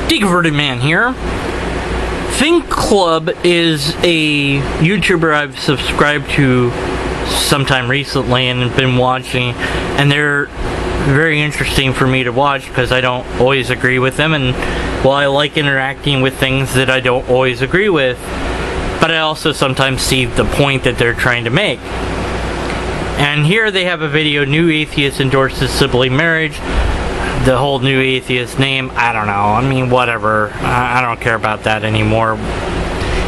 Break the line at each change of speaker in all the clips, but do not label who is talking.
Deconverted Man here. Think Club is a YouTuber I've subscribed to sometime recently and been watching, and they're very interesting for me to watch because I don't always agree with them, and well, I like interacting with things that I don't always agree with, but I also sometimes see the point that they're trying to make. And here they have a video, New Atheist Endorses Sibling Marriage. The whole New Atheist name, I don't know, I mean, whatever, I don't care about that anymore.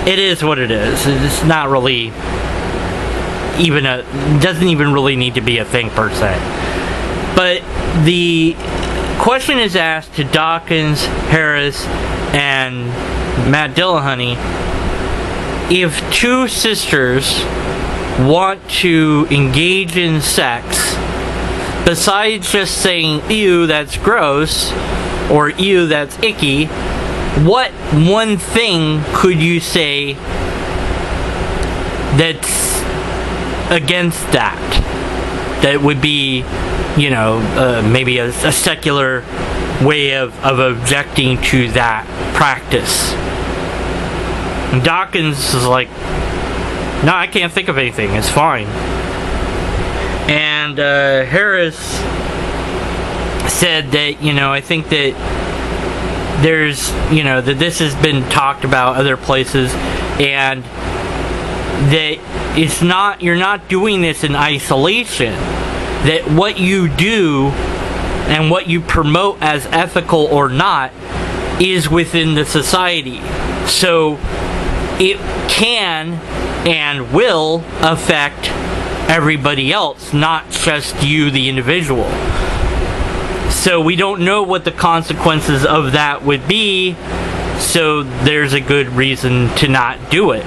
It is what it is. It's not really even doesn't even really need to be a thing per se. But the question is asked to Dawkins, Harris, and Matt Dillahunty: if two sisters want to engage in sex, besides just saying, ew, that's gross, or ew, that's icky, what one thing could you say that's against that? That would be, you know, maybe a secular way of objecting to that practice. And Dawkins is like, no, I can't think of anything, it's fine. And Harris said that, you know, I think that there's, you know, that this has been talked about other places, and that it's not, you're not doing this in isolation. That what you do and what you promote as ethical or not is within the society. So it can and will affect everybody else, not just you, the individual. So we don't know what the consequences of that would be, so there's a good reason to not do it.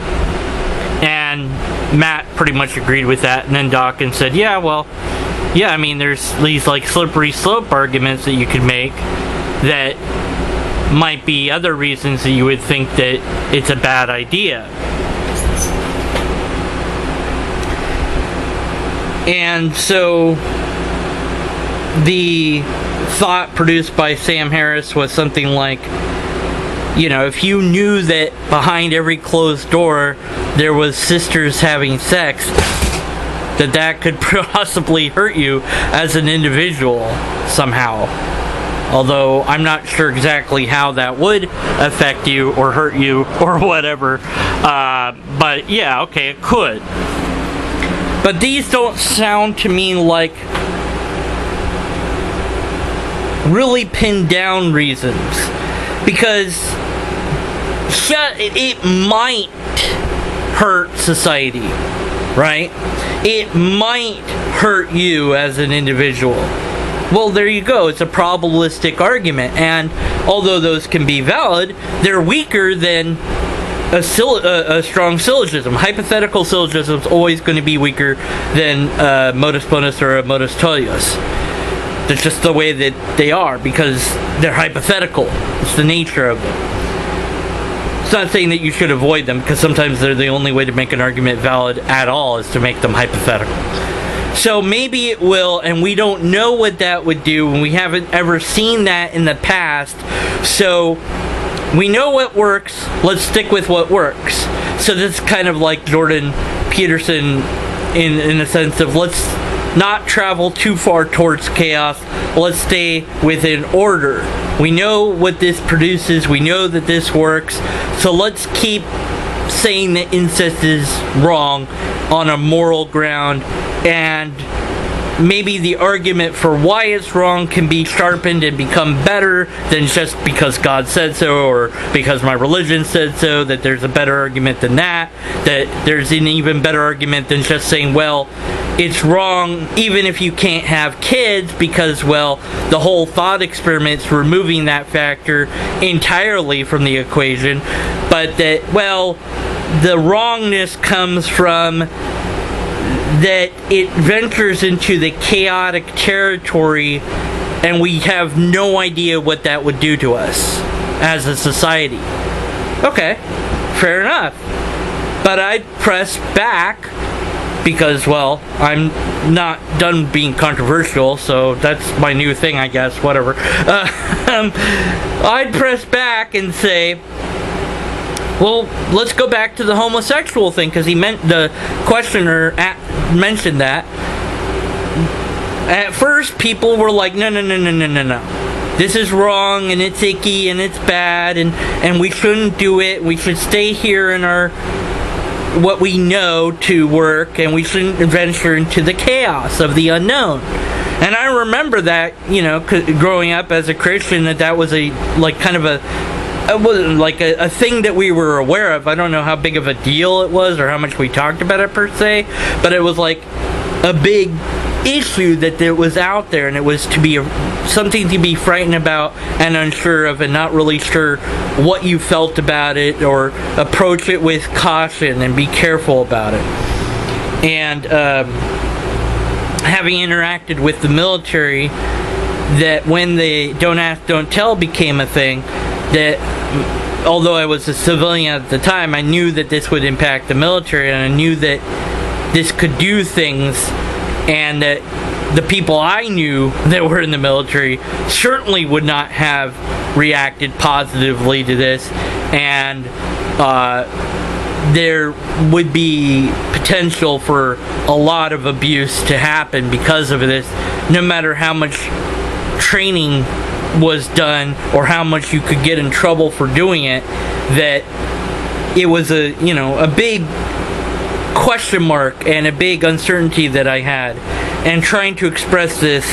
And Matt pretty much agreed with that, and then Dawkins said, yeah, well, yeah, I mean, there's these like slippery slope arguments that you could make that might be other reasons that you would think that it's a bad idea. And so the thought produced by Sam Harris was something like, you know, if you knew that behind every closed door there was sisters having sex, that could possibly hurt you as an individual somehow. Although I'm not sure exactly how that would affect you or hurt you or whatever. But yeah, okay, it could. But these don't sound to me like really pinned down reasons. Because it might hurt society, right? It might hurt you as an individual. Well, there you go. It's a probabilistic argument. And although those can be valid, they're weaker than a strong syllogism. Hypothetical syllogism is always going to be weaker than modus ponens or a modus tollens. That's just the way that they are, because they're hypothetical. It's the nature of them. It's not saying that you should avoid them, because sometimes they're the only way to make an argument valid at all is to make them hypothetical. So maybe it will, and we don't know what that would do, and we haven't ever seen that in the past. So we know what works, let's stick with what works. So this is kind of like Jordan Peterson in the sense of, let's not travel too far towards chaos, let's stay within order. We know what this produces, we know that this works, so let's keep saying that incest is wrong on a moral ground, and maybe the argument for why it's wrong can be sharpened and become better than just because God said so or because my religion said so, that there's a better argument than that there's an even better argument than just saying, well, it's wrong even if you can't have kids because, well, the whole thought experiment's removing that factor entirely from the equation, but that, well, the wrongness comes from that it ventures into the chaotic territory and we have no idea what that would do to us as a society. Okay, fair enough. But I'd press back because, well, I'm not done being controversial, so that's my new thing, I guess, whatever. I'd press back and say, well, let's go back to the homosexual thing, because the questioner mentioned that. At first, people were like, no. This is wrong, and it's icky, and it's bad, and we shouldn't do it. We should stay here in what we know to work, and we shouldn't venture into the chaos of the unknown. And I remember that, growing up as a Christian, that was a thing that we were aware of. I don't know how big of a deal it was or how much we talked about it per se, but it was like a big issue that it was out there, and it was to be something to be frightened about and unsure of, and not really sure what you felt about it, or approach it with caution and be careful about it. And having interacted with the military, that when the don't ask, don't tell became a thing, that although I was a civilian at the time, I knew that this would impact the military, and I knew that this could do things, and that the people I knew that were in the military certainly would not have reacted positively to this, and there would be potential for a lot of abuse to happen because of this, no matter how much training was done or how much you could get in trouble for doing it. That it was a big question mark and a big uncertainty that I had, and trying to express this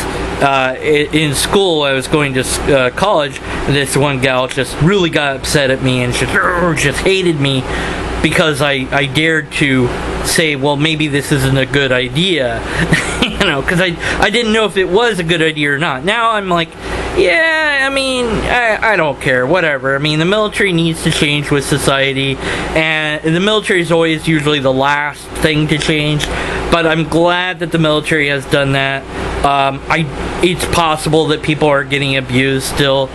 in school. I was going to college. This one gal just really got upset at me and just hated me because I dared to say, well, maybe this isn't a good idea, because I didn't know if it was a good idea or not. Now I'm like, yeah, I don't care, whatever. The military needs to change with society, and the military is always usually the last thing to change, but I'm glad that the military has done that. It's possible that people are getting abused still,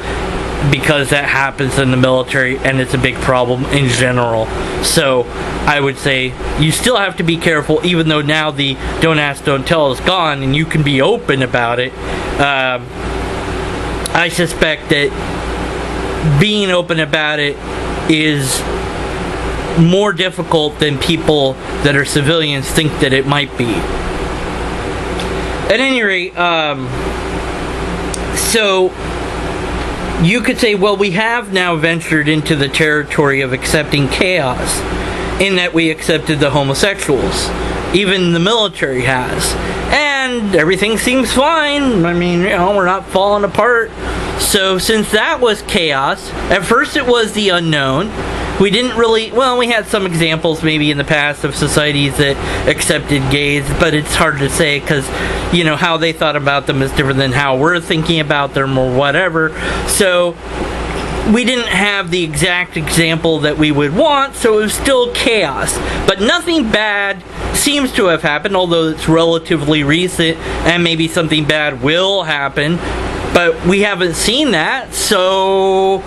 because that happens in the military, and it's a big problem in general. So I would say you still have to be careful, even though now the don't ask, don't tell is gone, and you can be open about it. I suspect that being open about it is more difficult than people that are civilians think that it might be. At any rate, so you could say, well, we have now ventured into the territory of accepting chaos, in that we accepted the homosexuals. Even the military has. And everything seems fine. We're not falling apart. So since that was chaos, at first it was the unknown. We didn't really, we had some examples maybe in the past of societies that accepted gays, but it's hard to say, because how they thought about them is different than how we're thinking about them or whatever. So we didn't have the exact example that we would want, so it was still chaos. But nothing bad seems to have happened, although it's relatively recent, and maybe something bad will happen. But we haven't seen that, so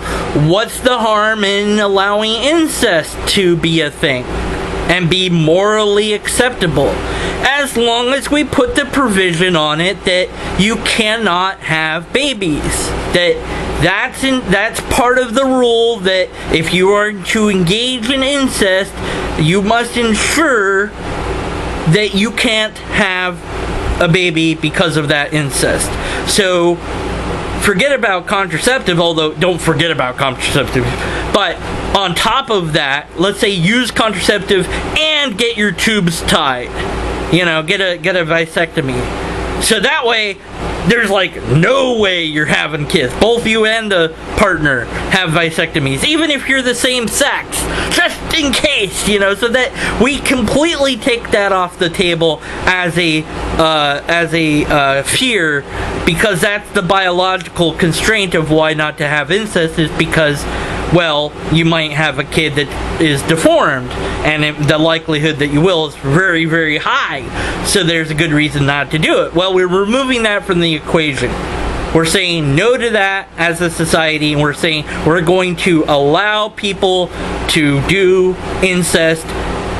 what's the harm in allowing incest to be a thing and be morally acceptable? As long as we put the provision on it that you cannot have babies. That's part of the rule, that if you are to engage in incest, you must ensure that you can't have a baby because of that incest. So forget about contraceptive, although don't forget about contraceptive, but on top of that, let's say use contraceptive and get your tubes tied. Get a vasectomy. So that way, there's no way you're having kids. Both you and the partner have vasectomies, even if you're the same sex, just in case, so that we completely take that off the table as a fear, because that's the biological constraint of why not to have incest, is because, well, you might have a kid that is deformed, and the likelihood that you will is very, very high. So there's a good reason not to do it. Well, we're removing that from the equation. We're saying no to that as a society, and we're saying we're going to allow people to do incest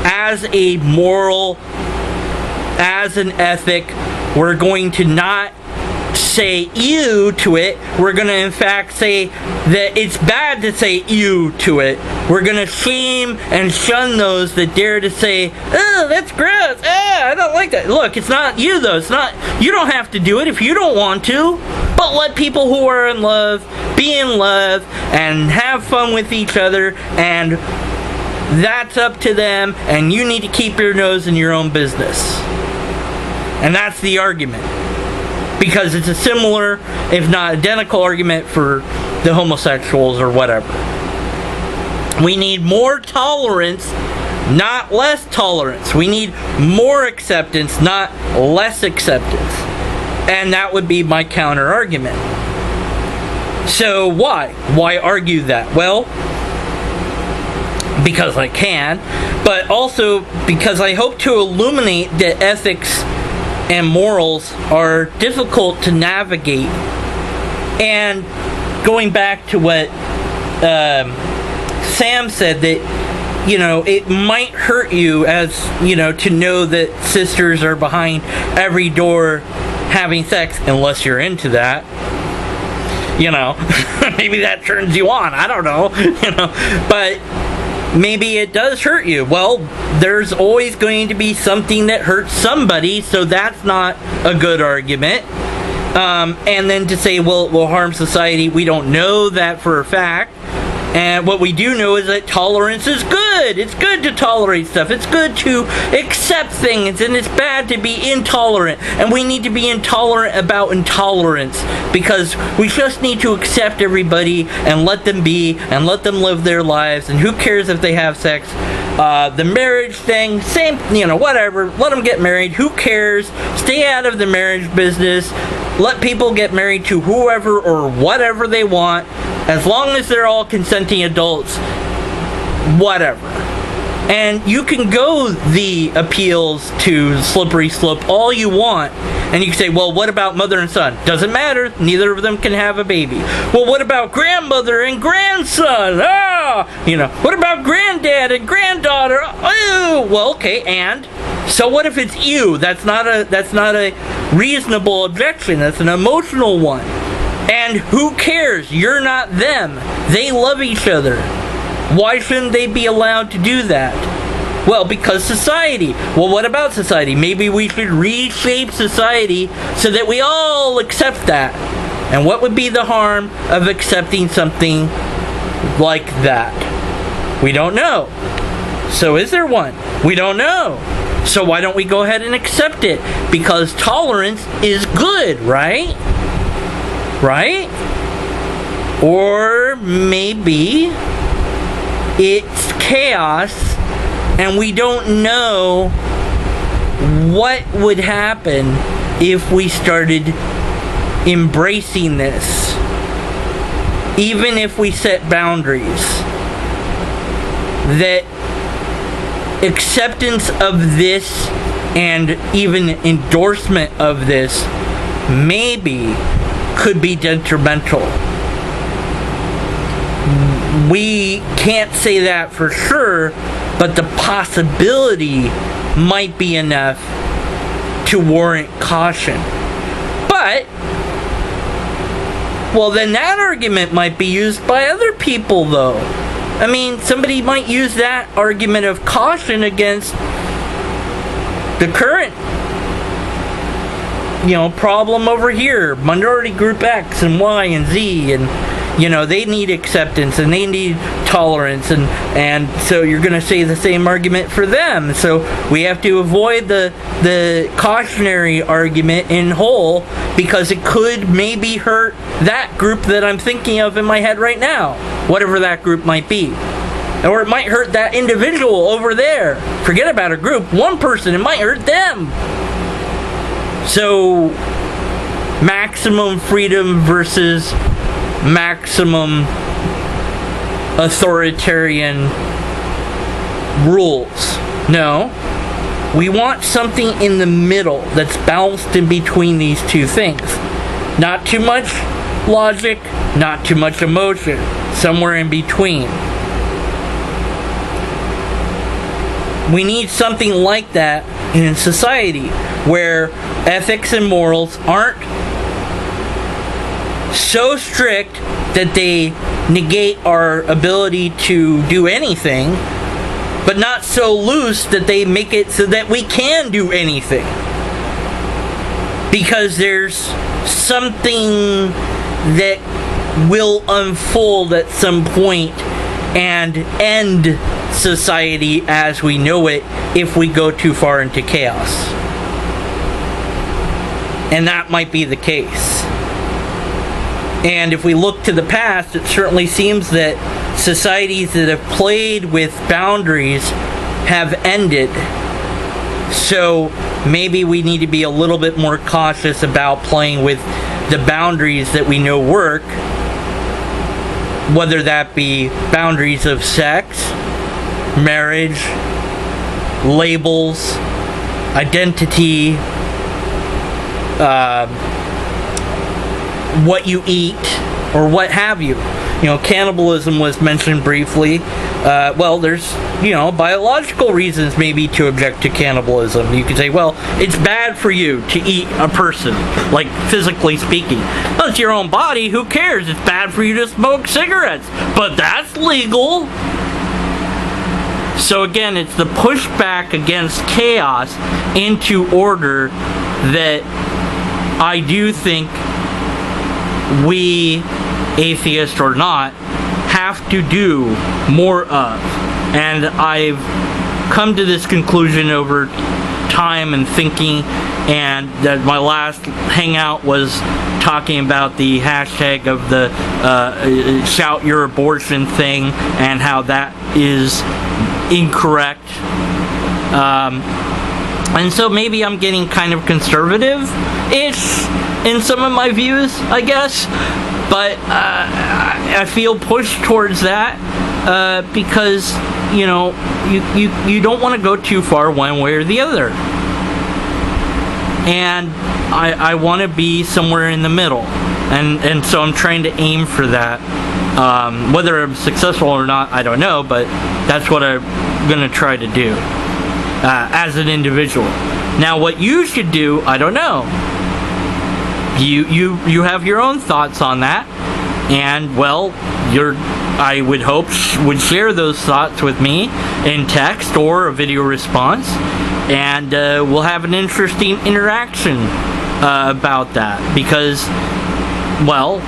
as a moral as an ethic, we're going to not say ew to it. We're going to in fact say that it's bad to say ew to it. We're going to shame and shun those that dare to say, oh, that's gross, I don't like that. Look, it's not you though. It's not, you don't have to do it if you don't want to, but let people who are in love be in love and have fun with each other, and that's up to them, and you need to keep your nose in your own business. And that's the argument. Because it's a similar, if not identical, argument for the homosexuals or whatever. We need more tolerance, not less tolerance. We need more acceptance, not less acceptance. And that would be my counter argument. So why? Why argue that? Well, because I can, but also because I hope to illuminate that ethics and morals are difficult to navigate. And going back to what Sam said, that, you know, it might hurt you, as, you know, to know that sisters are behind every door having sex, unless you're into that. You know, maybe that turns you on, I don't know, you know, but maybe it does hurt you. Well, there's always going to be something that hurts somebody, so that's not a good argument. And then to say, well, it will harm society, we don't know that for a fact. And what we do know is that tolerance is good. It's good to tolerate stuff. It's good to accept things, and it's bad to be intolerant. And we need to be intolerant about intolerance, because we just need to accept everybody and let them be and let them live their lives. And who cares if they have sex? The marriage thing, same, you know, whatever. Let them get married. Who cares? Stay out of the marriage business. Let people get married to whoever or whatever they want, as long as they're all consenting adults, whatever. And you can go the appeals to slippery slope all you want, and you can say, well, what about mother and son? Doesn't matter, neither of them can have a baby. Well, what about grandmother and grandson? You know, what about granddad and granddaughter? Oh, well, okay, and so what if it's you? That's not a reasonable objection. That's an emotional one. And who cares? You're not them. They love each other. Why shouldn't they be allowed to do that? Well, because society. Well, what about society? Maybe we should reshape society so that we all accept that. And what would be the harm of accepting something like that? We don't know. So is there one? We don't know. So why don't we go ahead and accept it? Because tolerance is good, right? Right? Or maybe it's chaos and we don't know what would happen if we started embracing this. Even if we set boundaries. That acceptance of this and even endorsement of this maybe could be detrimental. We can't say that for sure, but the possibility might be enough to warrant caution. But, well, then that argument might be used by other people, though. I mean, somebody might use that argument of caution against the current, you know, problem over here, minority group X and Y and Z, and, you know, they need acceptance and they need tolerance, and so you're going to say the same argument for them. So we have to avoid the cautionary argument in whole, because it could maybe hurt that group that I'm thinking of in my head right now, whatever that group might be. Or it might hurt that individual over there. Forget about a group, one person, it might hurt them. So, maximum freedom versus maximum authoritarian rules. No. We want something in the middle that's balanced in between these two things. Not too much logic, not too much emotion. Somewhere in between. We need something like that in society where ethics and morals aren't so strict that they negate our ability to do anything, but not so loose that they make it so that we can do anything. Because there's something that will unfold at some point and end society as we know it if we go too far into chaos. And that might be the case. And if we look to the past, it certainly seems that societies that have played with boundaries have ended. So maybe we need to be a little bit more cautious about playing with the boundaries that we know work, whether that be boundaries of sex, marriage, labels, identity, what you eat, or what have you. You know, cannibalism was mentioned briefly. Well, there's, biological reasons maybe to object to cannibalism. You could say, well, it's bad for you to eat a person, like physically speaking. Well, it's your own body, who cares? It's bad for you to smoke cigarettes, but that's legal. So again, it's the pushback against chaos into order that I do think we, atheist or not, have to do more of. And I've come to this conclusion over time and thinking, and that my last hangout was talking about the hashtag of the shout your abortion thing and how that is incorrect. And so maybe I'm getting kind of conservative-ish in some of my views, I guess. But I feel pushed towards that because, you don't want to go too far one way or the other. And I want to be somewhere in the middle. And so I'm trying to aim for that. Whether I'm successful or not, I don't know, but that's what I'm going to try to do as an individual. Now, what you should do, I don't know. You have your own thoughts on that, and well, I would hope would share those thoughts with me in text or a video response, and we'll have an interesting interaction about that, because, well,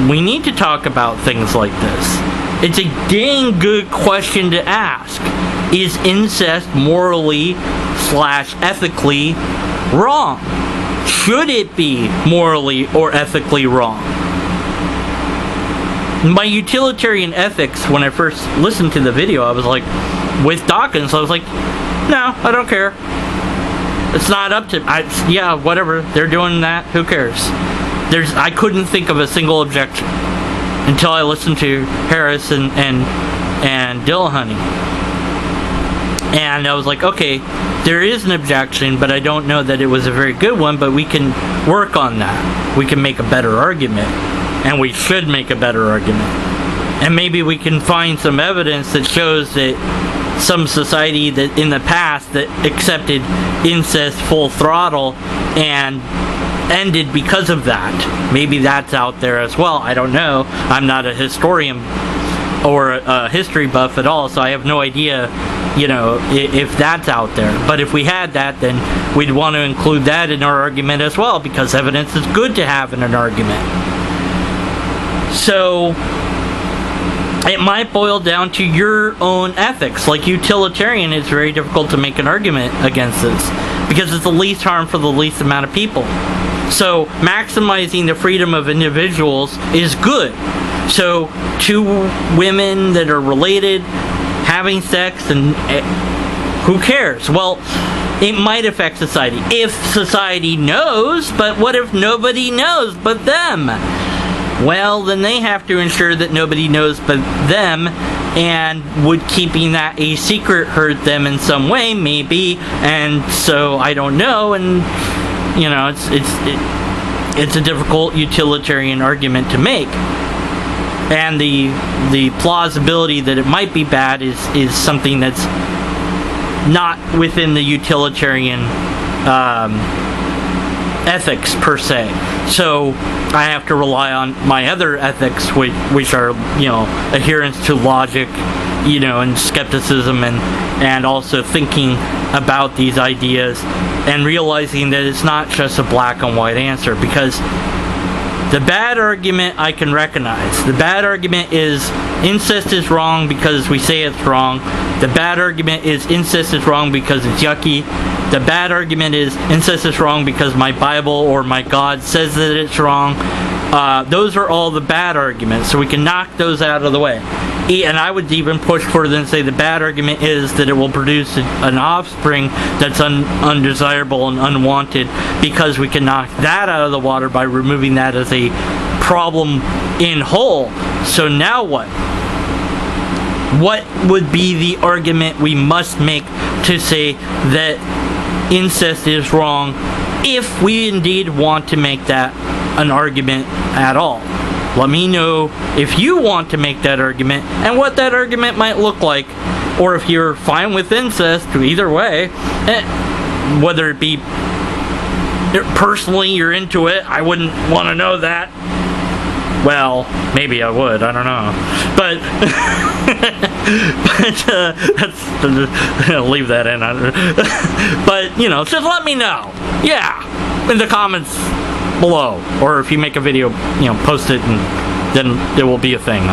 we need to talk about things like this. It's a dang good question to ask. Is incest morally / ethically wrong? Should it be morally or ethically wrong? My utilitarian ethics, when I first listened to the video, I was like, with Dawkins, I was like, no, I don't care. It's not up to, yeah, whatever, they're doing that, who cares? I couldn't think of a single objection until I listened to Harris and Dillahunty. And I was like, okay, there is an objection, but I don't know that it was a very good one, but we can work on that. We can make a better argument, and we should make a better argument. And maybe we can find some evidence that shows that some society that in the past that accepted incest full throttle and ended because of that. Maybe that's out there as well. I don't know. I'm not a historian or a history buff at all, so I have no idea, if that's out there. But if we had that, then we'd want to include that in our argument as well, because evidence is good to have in an argument. So it might boil down to your own ethics. Like utilitarian, it's very difficult to make an argument against this, because it's the least harm for the least amount of people. So maximizing the freedom of individuals is good. So two women that are related having sex, and who cares? Well, it might affect society if society knows, but what if nobody knows but them? Well, then they have to ensure that nobody knows but them, and would keeping that a secret hurt them in some way? Maybe. And so I don't know, and it's a difficult utilitarian argument to make. And the plausibility that it might be bad is something that's not within the utilitarian ethics per se. So I have to rely on my other ethics, which are, adherence to logic, and skepticism, and also thinking about these ideas and realizing that it's not just a black and white answer, because the bad argument I can recognize. The bad argument is incest is wrong because we say it's wrong. The bad argument is incest is wrong because it's yucky. The bad argument is incest is wrong because my Bible or my God says that it's wrong. Those are all the bad arguments, so we can knock those out of the way. And I would even push further and say the bad argument is that it will produce an offspring that's undesirable and unwanted, because we can knock that out of the water by removing that as a problem in whole. So now what? What would be the argument we must make to say that incest is wrong, if we indeed want to make that an argument at all? Let me know if you want to make that argument and what that argument might look like, or if you're fine with incest. Either way, whether it be personally you're into it, I wouldn't want to know that. Well, maybe I would, I don't know, but that's leave that in. But just let me know, in the comments below, or if you make a video, post it, and then it will be a thing.